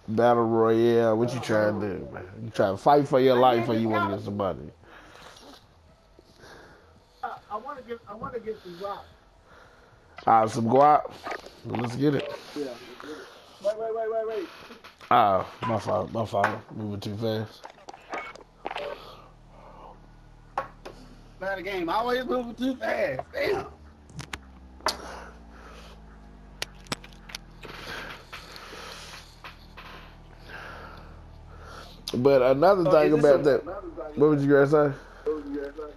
Battle Royale. What you trying to do, man? You trying to fight for your I life did or just you want to got. get somebody? I want to get some guap. Some guap. Let's get it. Yeah. Wait. My fault. My fault. Moving too fast. Bad game. I always moving too fast. Damn. But another So thing is this about some? that, what would you guys say?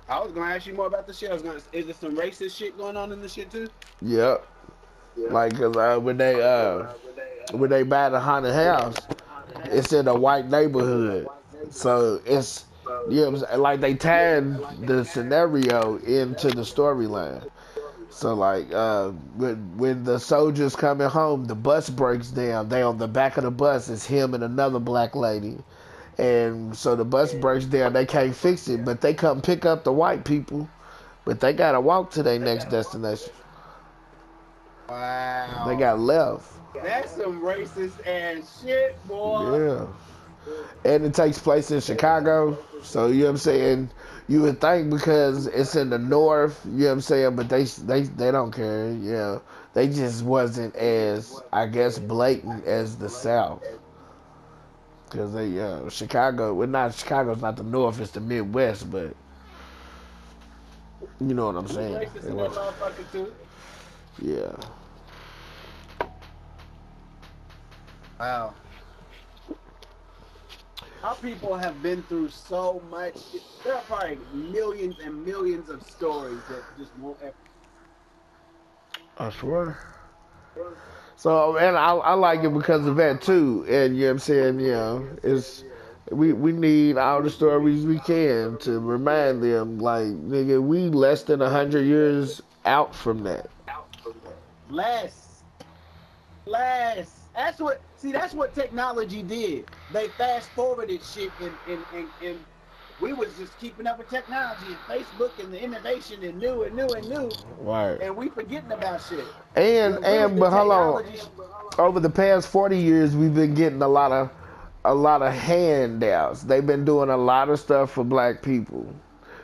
I was gonna ask you more about the shit. I was gonna. Is there some racist shit going on in the shit too? Yep. Like, cause when they buy the haunted house, it's in a white neighborhood, so it's you know what I'm saying? Like they tied the scenario into the storyline. So like when the soldiers coming home, the bus breaks down. They on the back of the bus is him and another black lady, and so the bus breaks down. They can't fix it, but they come pick up the white people, but they gotta walk to their next destination. They Wow. got left. That's some racist ass shit, boy. Yeah. And it takes place in Chicago. So you know what I'm saying? You would think because it's in the north, you know what I'm saying, but they don't care, you know. They just wasn't as I guess blatant as the South. Cause they Chicago, well not Chicago's not the north, it's the Midwest, but you know what I'm We saying. racist in that motherfucker too. Yeah. Wow. Our people have been through so much. There are probably millions and millions of stories that just won't ever. I swear. So and I like it because of that too. And you know what I'm saying, it's we need all the stories we can to remind them like nigga we less than 100 years out from that. Less. Less. That's what. See, that's what technology did. They fast forwarded shit, and we was just keeping up with technology and Facebook and the innovation and new, Right. and we forgetting about shit. And When really the but hold on. technology. Over the past 40 years we've been getting a lot of handouts. They've been doing a lot of stuff for black people.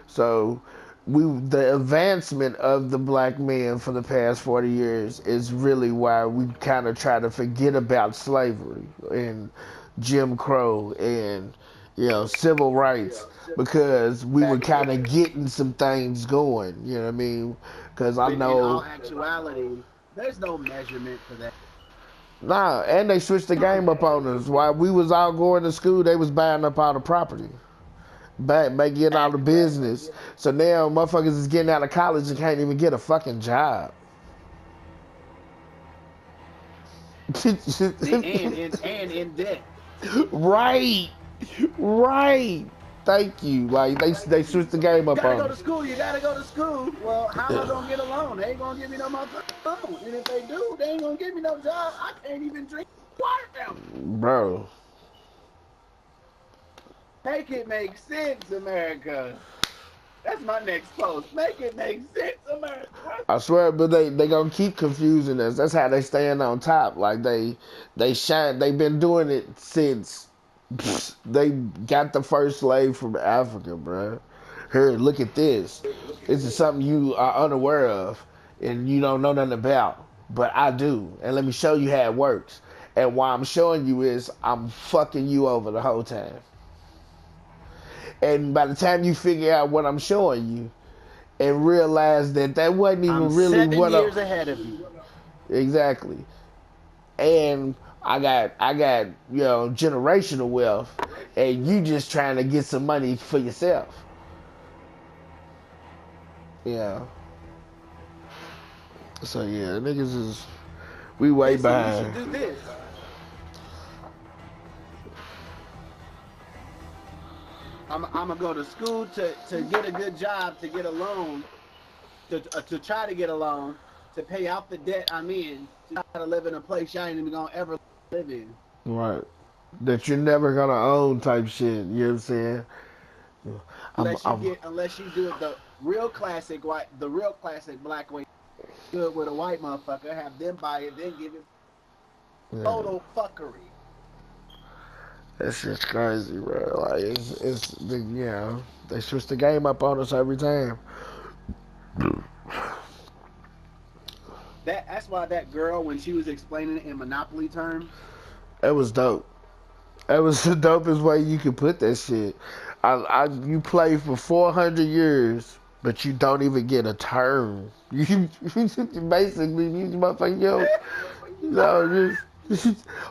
So the advancement of the black man for the past 40 years is really why we kind of try to forget about slavery and Jim Crow and civil rights because we were Back kind of getting some things going. You know what I mean? Because I when in all know. actuality, there's no measurement for that. Nah, and they switched the game up on us. While we was all going to school, they was buying up all the property, by getting all the business. So now motherfuckers is getting out of college and can't even get a fucking job. And in debt. Right, right. Thank you. Like they switched the game You up gotta go on to us. school. You gotta go to school. Well, how am I gonna get a loan? They ain't gonna give me no motherfucking loan. And if they do, they ain't gonna give me no job. I can't even drink water fountain. Bro. Make it make sense, America. That's my next post. Make it make sense, America. I swear, but they gonna keep confusing us. That's how they stand on top. Like they shine. They've been doing it since they got the first slave from Africa, bro. Here, look at this. This is something you are unaware of and you don't know nothing about, but I do. And let me show you how it works. And why I'm showing you is I'm fucking you over the whole time. And by the time you figure out what I'm showing you, and realize that that wasn't I'm even really 7 years ahead of you. exactly. And I got generational wealth, and you just trying to get some money for yourself. Yeah. So yeah, niggas is we way Listen, we should behind. do this. I'm gonna go to school to get a good job, to get a loan, to try to get a loan, to pay off the debt I'm in, to try to live in a place y'all ain't even gonna ever live in. Right. That you're never gonna own type shit. You know what I'm saying? I'm I'm Unless you do it the real classic black way. Do it with a white motherfucker, have them buy it, then give it yeah. total fuckery. That shit's crazy, bro. Like it's they switch the game up on us every time. That's why that girl, when she was explaining it in Monopoly terms, It was dope. That was the dopest way you could put that shit. You play for 400 years, but you don't even get a turn. You basically, you motherfucker,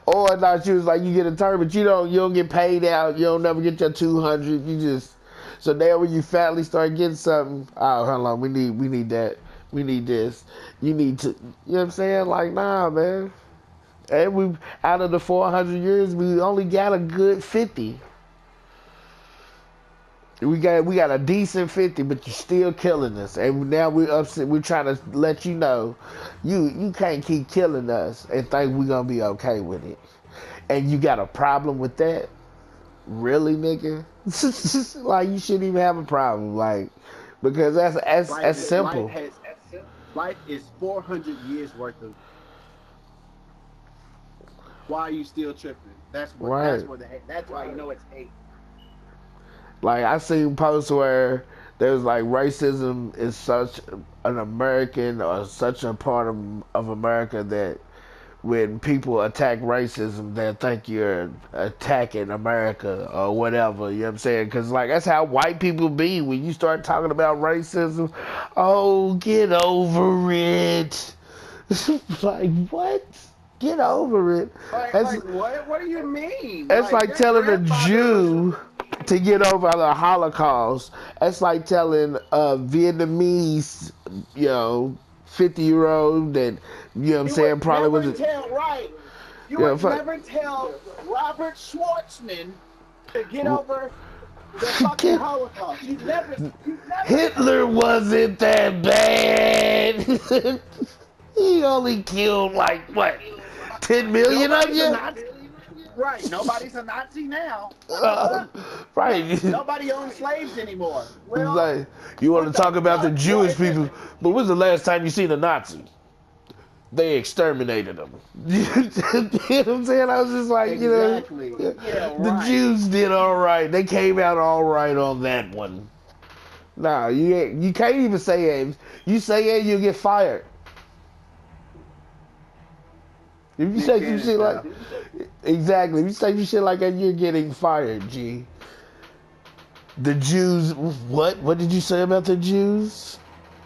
or not. You was like you get a turn, but you don't get paid out. You don't never get your 200. You just so now when you finally start getting something, oh hold on, we need that, we need this. You need to, you know what I'm saying? Like nah, man. And we out of the 400 years, we only got a good 50. We got a decent 50, but you're still killing us. And now we're upset. We're trying to let you know, you can't keep killing us and think we're gonna be okay with it. And you got a problem with that? Really, nigga? Like you shouldn't even have a problem, like because that's simple. Life is 400 years worth of. Why are you still tripping? Right. That's why you know it's hate. Like I seen posts where there's like racism is such an American or such a part of America that when people attack racism, they think you're attacking America or whatever. You know what I'm saying? Because like that's how white people be when you start talking about racism. Oh, get over it. Like what? Get over it. Like what? What do you mean? It's like telling a Jew to get over the Holocaust. It's like telling a Vietnamese, 50-year-old that, you know what I'm saying, probably was. You would never tell Robert Schwartzman to get over the fucking Holocaust. You never. Hitler wasn't that bad. He only killed like what, 10 million of you? Right. Nobody's a Nazi now. Right. Nobody owns slaves anymore. Well, like, you want to talk about the Jewish people, but when's the last time you seen a Nazi? They exterminated them. You know what I'm saying? I was just like, exactly. The Jews did all right. They came out all right on that one. Nah, you can't even say it. You say it, you'll get fired. If you say some shit like exactly, if you say some shit like that, you're getting fired, G. The Jews, what? What did you say about the Jews?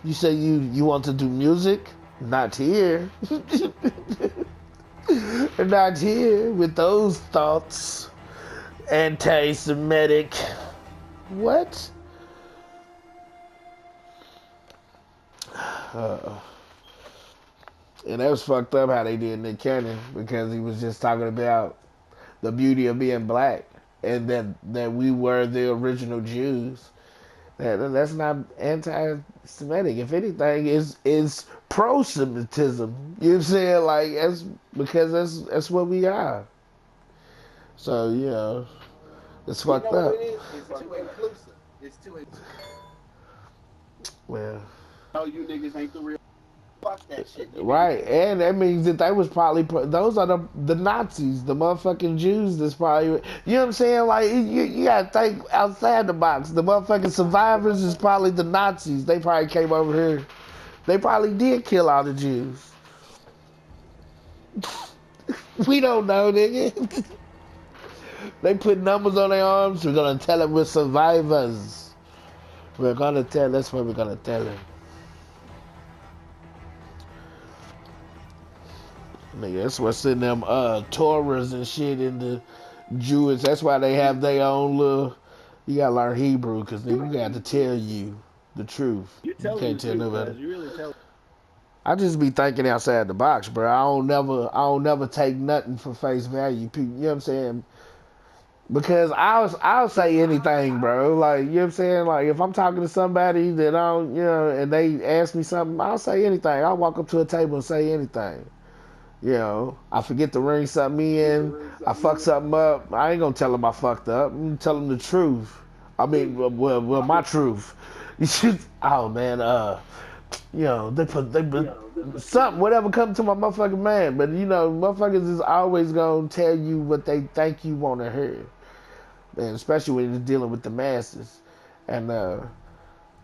You say you want to do music? Not here. Not here with those thoughts. Anti-Semitic. What? And that was fucked up how they did Nick Cannon because he was just talking about the beauty of being black and that we were the original Jews. That's not anti-Semitic. If anything, is pro-Semitism. You know what I'm saying? Like that's because that's what we are. So it's fucked up. It's too inclusive. It's too. Well. Oh, you niggas ain't the real. Fuck that shit. Right, and that means that they was probably those are the Nazis, the motherfucking Jews. That's probably, you know what I'm saying. Like you gotta think outside the box. The motherfucking survivors is probably the Nazis. They probably came over here. They probably did kill all the Jews. We don't know, nigga. They put numbers on their arms. We're gonna tell them we're survivors. We're gonna tell. That's what we're gonna tell them. Nigga, that's what's in them Torahs and shit in the Jewish. That's why they have their own little. You gotta learn Hebrew because you got to tell you the truth. You can't tell nobody. I just be thinking outside the box, bro. I don't never take nothing for face value. People, you know what I'm saying? Because I'll say anything, bro. Like, you know what I'm saying? Like, if I'm talking to somebody that I don't, and they ask me something, I'll say anything. I'll walk up to a table and say anything. I forget to ring something in. I fuck something up. I ain't gonna tell them I fucked up. I'm gonna tell them the truth. I mean, well, my truth. Oh man, they put something, whatever come to my motherfucking mind. But motherfuckers is always gonna tell you what they think you want to hear, and especially when you're dealing with the masses. And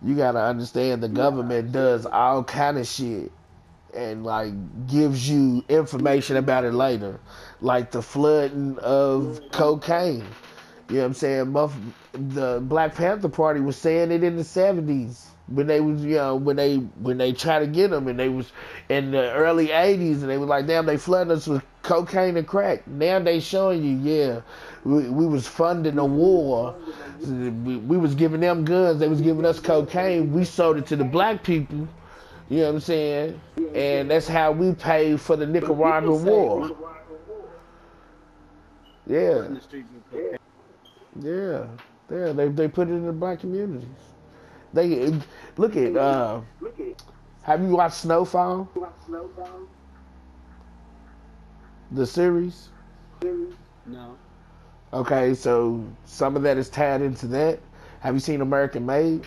you gotta understand the government does all kind of shit and like gives you information about it later, like the flooding of cocaine. You know what I'm saying? The Black Panther Party was saying it in the '70s when they was, when they tried to get them, and they was in the early '80s, and they was like, damn, they flooded us with cocaine and crack. Now they showing you, yeah, we was funding a war. We was giving them guns. They was giving us cocaine. We sold it to the black people. You know what I'm saying? And that's how we paid for the Nicaraguan war. Yeah. Yeah, yeah, they put it in the black communities. They look at. Have you watched Snowfall, the series? No. Okay, so some of that is tied into that. Have you seen American Made?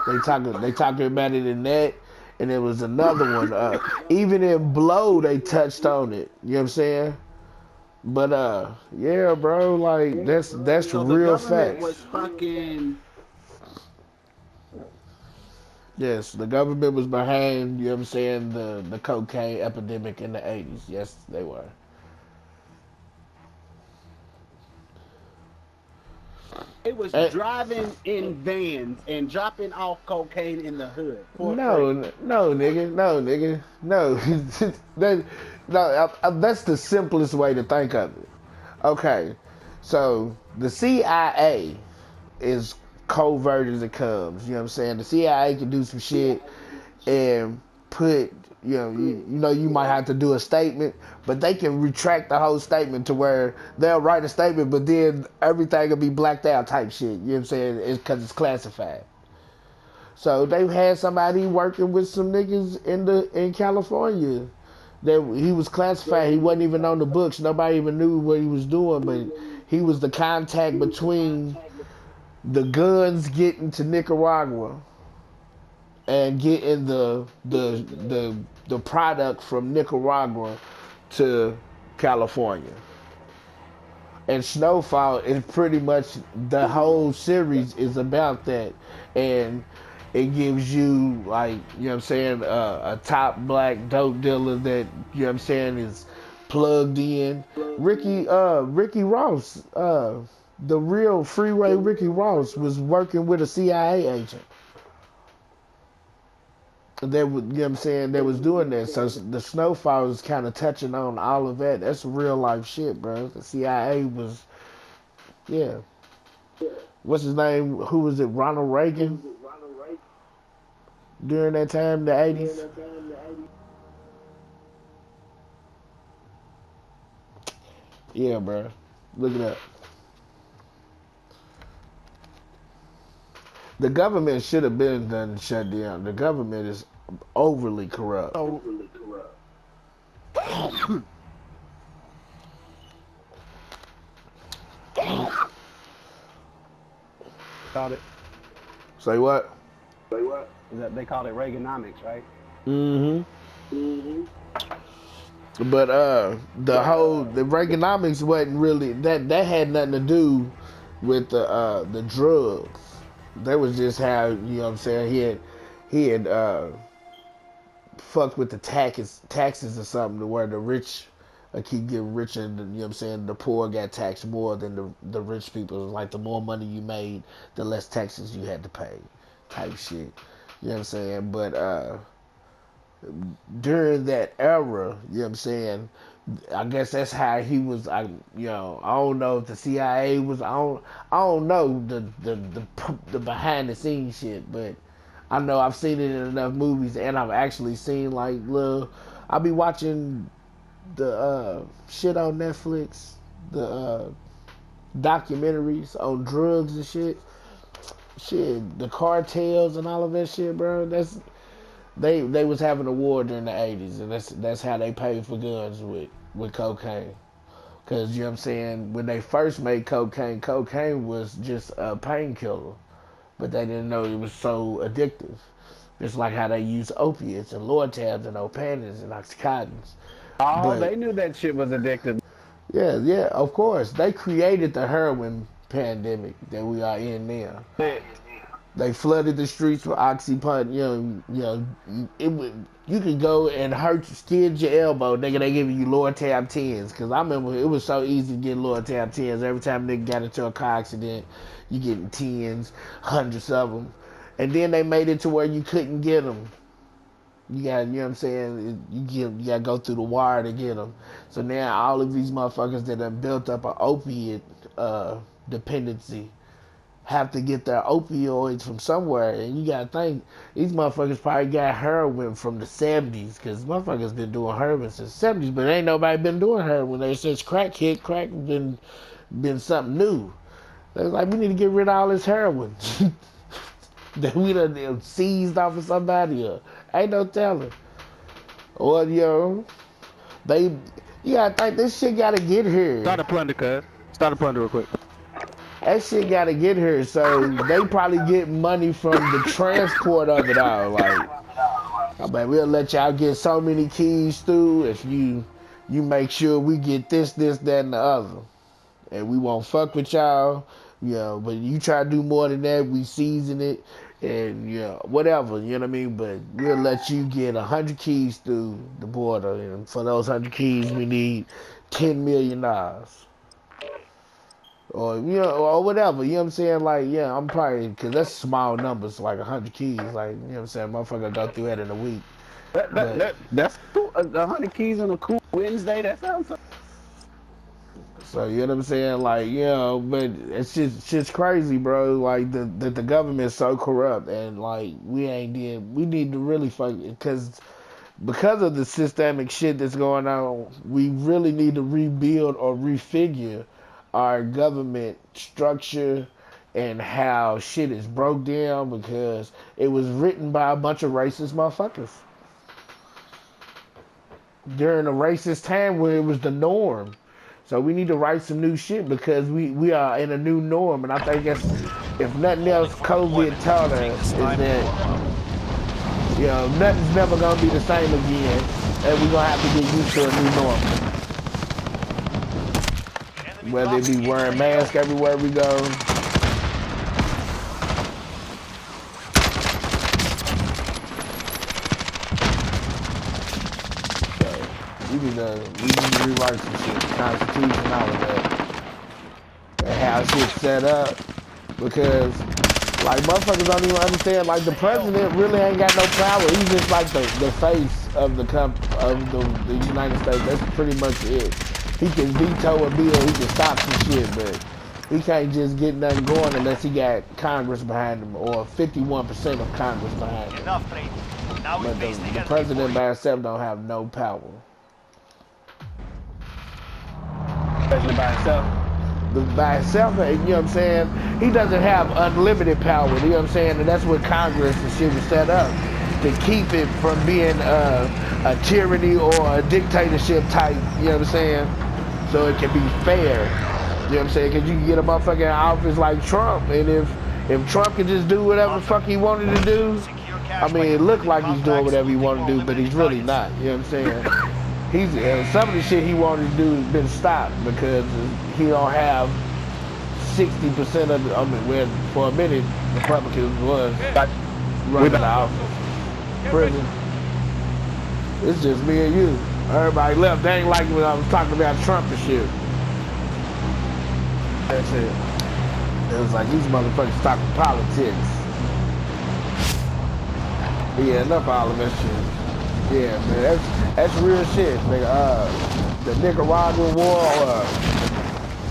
They talking about it in that, and there was another one. Even in Blow, they touched on it. You know what I'm saying? But yeah, bro, like that's So the real government facts. was fucking. Yes, the government was behind, you know what I'm saying, the cocaine epidemic in the '80s. Yes, they were. It was And, driving in vans and dropping off cocaine in the hood for free. no, nigga, no. that, no, that's the simplest way to think of it. Okay, so the CIA is covert as it comes. You know what I'm saying? The CIA can do some shit and put, you might have to do a statement, but they can retract the whole statement to where they'll write a statement, but then everything will be blacked out type shit. You know what I'm saying? It's because it's classified. So they've had somebody working with some niggas in California that he was classified. He wasn't even on the books. Nobody even knew what he was doing, but he was the contact between the guns getting to Nicaragua and getting the product from Nicaragua to California. And Snowfall is pretty much, the whole series is about that, and it gives you, like, you know what I'm saying, a top black dope dealer that, you know what I'm saying, is plugged in. Ricky Ross, the real Freeway Ricky Ross was working with a CIA agent. They would, you know what I'm saying, they was doing that. So the Snowfall is kind of touching on all of that. That's real life shit, bro. The CIA was, yeah. What's his name? Who was it? Ronald Reagan? During that time, the '80s. Yeah, bro. Look it up. The government should have been done shut down. The government is overly corrupt. Called it. Say what? They called it Reaganomics, right? But the Reaganomics wasn't really that had nothing to do with the drugs. That was just how, you know what I'm saying, he had fucked with the taxes or something, to where the rich keep getting richer, and you know what I'm saying, the poor got taxed more than the rich people. Like, the more money you made, the less taxes you had to pay, type shit. You know what I'm saying? But during that era, you know what I'm saying, I guess that's how he was. I don't know if the CIA was. I don't know the behind the scenes shit, but I know I've seen it in enough movies, and I've actually seen, like, I'll be watching the shit on Netflix, the documentaries on drugs and shit. Shit, the cartels and all of that shit, bro. They was having a war during the '80s, and that's how they paid for guns with cocaine. Cause, you know what I'm saying, when they first made cocaine was just a painkiller. but they didn't know it was so addictive. Just like how they use opiates and Lortabs and Opantins and Oxycontins. Oh, But they knew that shit was addictive. yeah, yeah, of course. They created the heroin pandemic that we are in now. They flooded the streets with Oxycontin. It would. You could go and hurt, skid your elbow, nigga. They giving you Lortab 10s. Cause I remember it was so easy to get Lortab 10s. Every time nigga got into a car accident, you getting 10s, hundreds of them. And then they made it to where you couldn't get them. You got, you know what I'm saying? You got to go through the wire to get them. So now all of these motherfuckers that have built up an opiate dependency have to get their opioids from somewhere. And you got to think, these motherfuckers probably got heroin from the 70s, because motherfuckers been doing heroin since the 70s, but ain't nobody been doing heroin there since crack hit. Crack been something new. They was like, we need to get rid of all this heroin that we done seized off of somebody else. Ain't no telling. Or, you gotta think this shit gotta get here. Start a plunder, cuz. Start a plunder real quick. That shit gotta get here, so they probably get money from the transport of it all. Like, I mean, we'll let y'all get so many keys through if you make sure we get this, that, and the other. And we won't fuck with y'all, but you try to do more than that, we season it, and, whatever, you know what I mean? But we'll let you get 100 keys through the border, and for those 100 keys, we need $10 million. Or, or whatever, you know what I'm saying? Like, yeah, I'm probably, because that's small numbers, like 100 keys, like, you know what I'm saying? Motherfucker go through that in a week. That's cool. 100 keys on a cool Wednesday, that sounds so. So, you know what I'm saying? Like, but it's just crazy, bro. Like, the government's so corrupt, and, like, we need to really fuck, because of the systemic shit that's going on, we really need to rebuild or refigure our government structure and how shit is broke down, because it was written by a bunch of racist motherfuckers during a racist time where it was the norm. So we need to write some new shit, because we are in a new norm, and I think that's, if nothing else, COVID taught us is that nothing's never gonna be the same again, and we're gonna have to get used to a new normal. Whether it be wearing masks everywhere we go. So we need to rewrite some shit, the Constitution, all of that. And how shit's set up. Because like motherfuckers don't even understand, like the president really ain't got no power. He's just like the face of the United States. That's pretty much it. He can veto a bill, he can stop some shit, but he can't just get nothing going unless he got Congress behind him, or 51% of Congress behind him. But the president by himself don't have no power. President by himself? By himself, you know what I'm saying? He doesn't have unlimited power, you know what I'm saying? And that's what Congress and shit was set up, to keep it from being a tyranny or a dictatorship type, you know what I'm saying? So it can be fair, you know what I'm saying? Because you can get a motherfucker in office like Trump, and if Trump can just do whatever the fuck he wanted to do, I mean, it looked like he's doing whatever he wanted to do, but he's really not, you know what I'm saying? Some of the shit he wanted to do has been stopped, because he don't have 60% of the, where for a minute, Republicans was running the office. Prison. It's just me and you. Everybody left. They ain't like when I was talking about Trump and shit. That's it. It was like these motherfuckers talking politics. Yeah, enough of all of that shit. Yeah, man, that's real shit. Nigga, the Nicaraguan war.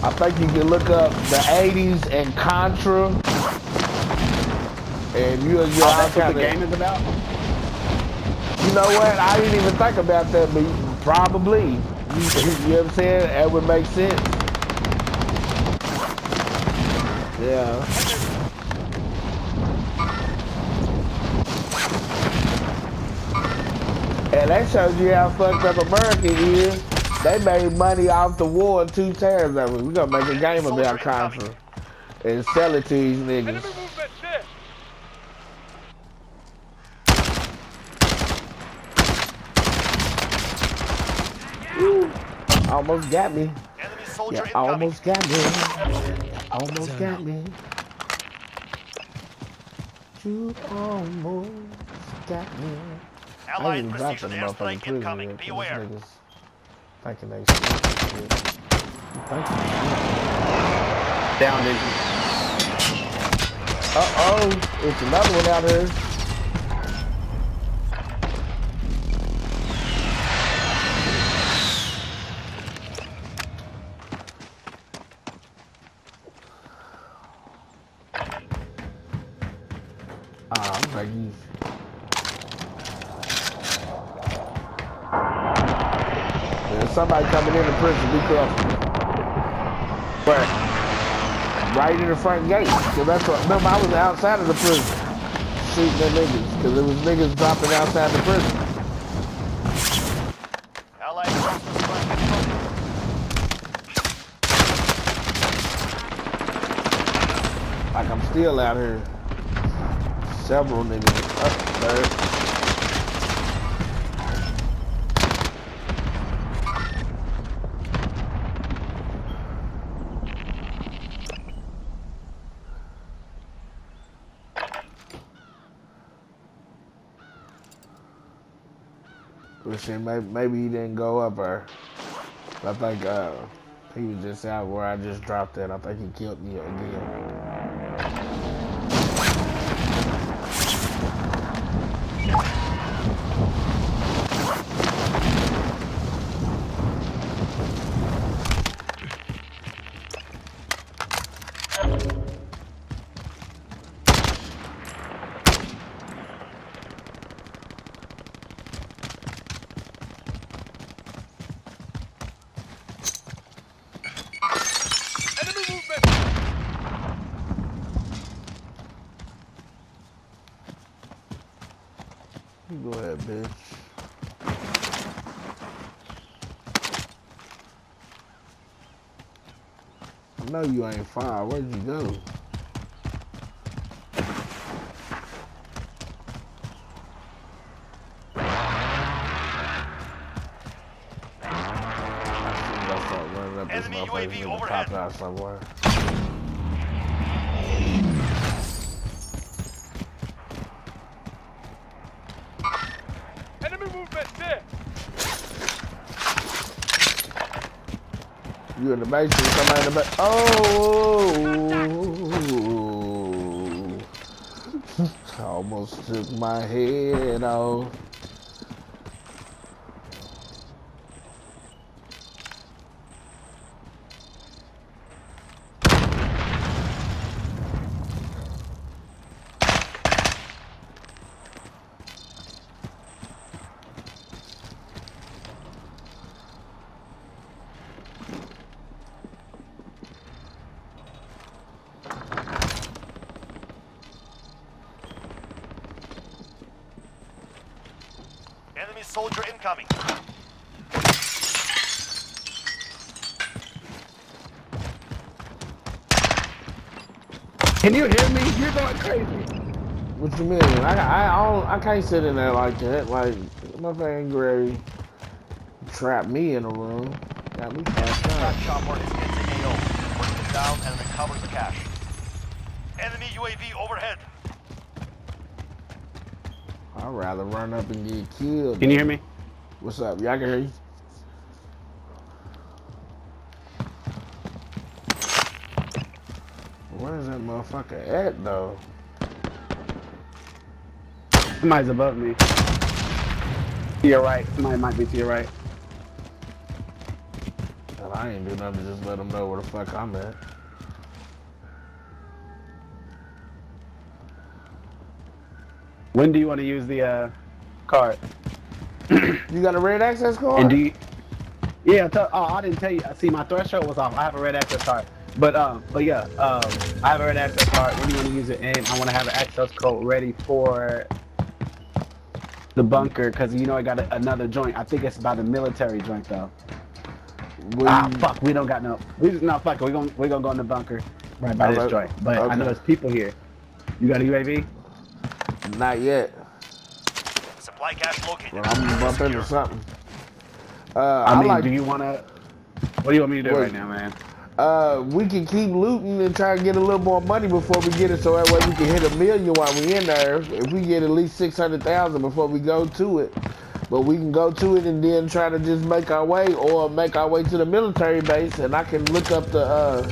I think you can look up the '80s and Contra, and you're that's what the game is about. You know what? I didn't even think about that, but probably. You know what I'm saying? That would make sense. Yeah. And that shows you how fucked up America is. They made money off the war 2 times. We're gonna make a game about Contra and sell it to these niggas. almost got me. Enemy soldier Yeah, incoming. almost got me. Almost got me. You almost got me. I Allied ain't even dropped precision in the motherfucking airstrike prison incoming. yet, Be 'cause aware. these niggas thinking they shit. Thinking they shit. Down, Ninja. Uh-oh, it's another one out here. I'm like, there's somebody coming in the prison, be careful. Where? Right in the front gate. Cause that's what, remember I was outside of the prison shooting at niggas. Cause there was niggas dropping outside the prison. Allied forces strike incoming. Like I'm still out here. Several niggas up there. But shit, maybe he didn't go up there. I think he was just out where I just dropped it. I think he killed me again. Enemy movement. You go ahead, bitch. I know you ain't far. Where'd you go? Enemy UAV overhead. Pop out somewhere. Enemy movement there. You in the basement, somebody in the back. Oh! I almost took my head off. Enemy soldier incoming. Can you hear me? You're going crazy. What you mean? I can't sit in there like that. Like my friend Gray trapped me in a room. Got me fucked Track up. chopper is getting AO. Puts it down and recovers the cash. Enemy UAV overhead. I'd rather run up and get killed. Can you hear me? What's up? Y'all can hear you? Where is that motherfucker at though? Somebody's above me. To your right. Somebody might be to your right. Hell, I ain't do nothing. Just let them know where the fuck I'm at. When do you want to use the card? You got a red access card? And do you? Yeah. I didn't tell you. See, my threshold was off. I have a red access card. But yeah. I have a red access card. When do you want to use it? And I want to have an access code ready for the bunker because you know I got another joint. I think it's about a military joint though. Fuck. We don't got no. Fuck it. We're gonna go in the bunker right by this joint. But I know there's people here. You got a UAV? Not yet. Supply cache located. Well, I'm gonna bump into something. I mean, like, do you wanna? What do you want me to do Wait. right now, man? We can keep looting and try to get a little more money before we get it, so that way we can hit $1 million while we in there. If we get at least 600,000 before we go to it, but we can go to it and then try to just make our way, or make our way to the military base. And I can look up the.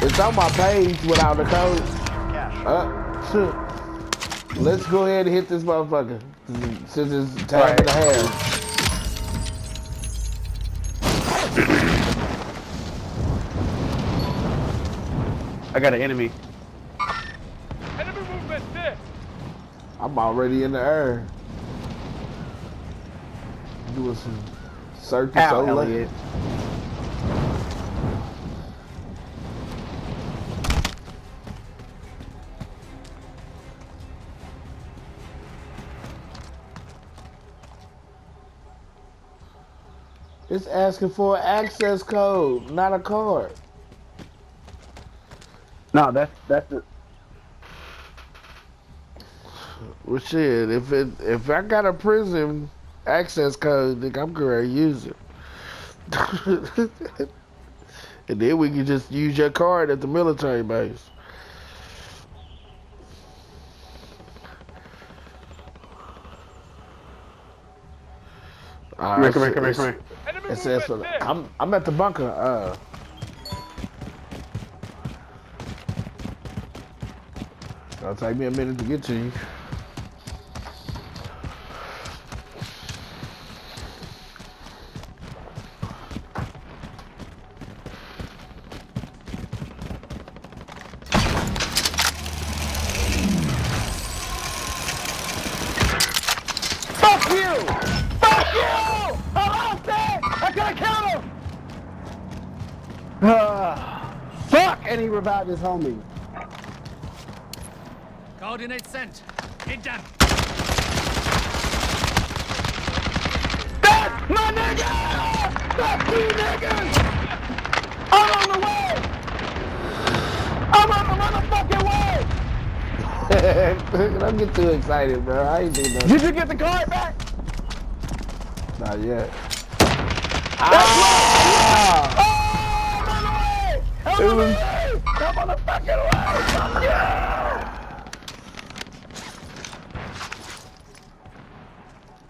It's on my page without the code. Cash. Shit. Let's go ahead and hit this motherfucker since it's time and a half. I got an enemy. Enemy movement there. I'm already in the air. Doing some circus Ow, solo. Elliot. It's asking for an access code, not a card. No, that's it. Well, shit, if I got a prison access code, then I'm gonna use it. And then we can just use your card at the military base. Come here. Enemy It says movement there. I'm at the bunker. It'll take me a minute to get to you. Fuck you! Fuck you! I lost it! I could've killed him! Fuck! And he revived his homie. Coordinates sent. Hit them. That's my nigga! Fuck you, niggas! I'm on the way! I'm on the motherfucking way! Don't get too excited, bro. I ain't doing nothing. Did you get the card back? Not yet. That's right! Oh, I'm on the way! I'm on the was- way! I'm on the fucking way! Fuck you!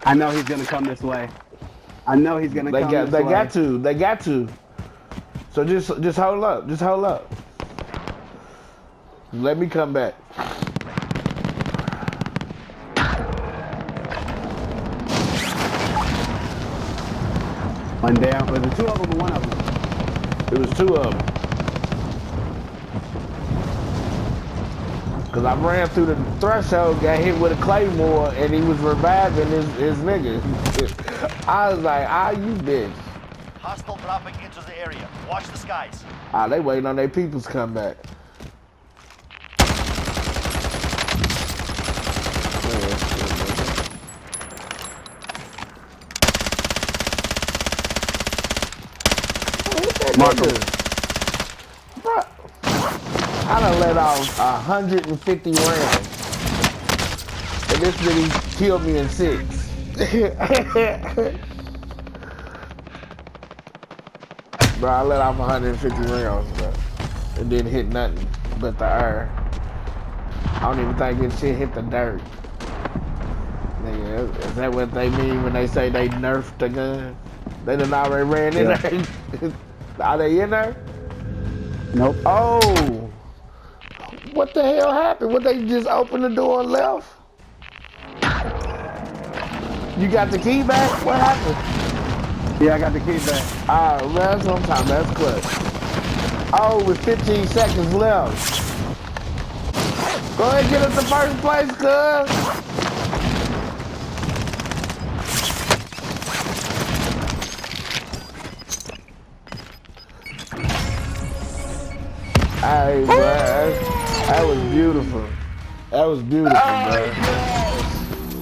I know he's gonna come this way. I know he's gonna come this way. They got to. So just hold up. Just hold up. Let me come back. One down. Was it two of them or one of them? It was two of them. Cause I ran through the threshold, got hit with a claymore, and he was reviving his nigga. I was like, you bitch. Hostile dropping into the area. Watch the skies. They waiting on their peoples to come back. Mark him. Bruh, I done let off 150 rounds. And this nigga killed me in 6. Bro, I let off 150 rounds, bro. It didn't hit nothing but the air. I don't even think this shit hit the dirt. Nigga, is that what they mean when they say they nerfed the gun? They done already ran in there. Are they in there? Nope. Oh! What the hell happened? What, they just opened the door and left? You got the key back? What happened? Yeah, I got the key back. Alright, that's what I'm talking about. That's clutch. Oh, with 15 seconds left. Go ahead and get us the first place, cuz. Hey, bro, that was beautiful. That was beautiful, bro.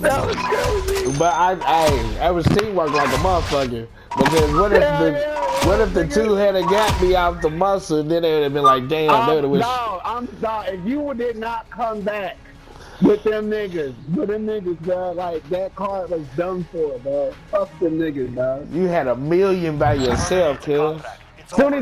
That was crazy. But that was teamwork like a motherfucker. Because what if the two had got me off the muscle, then they would have been like, damn, they would have I'm sorry. If you did not come back with them niggas, bro, like that card was done for, bro. Fuck them niggas, dog. You had $1 million by yourself, kid. Contract. Soon as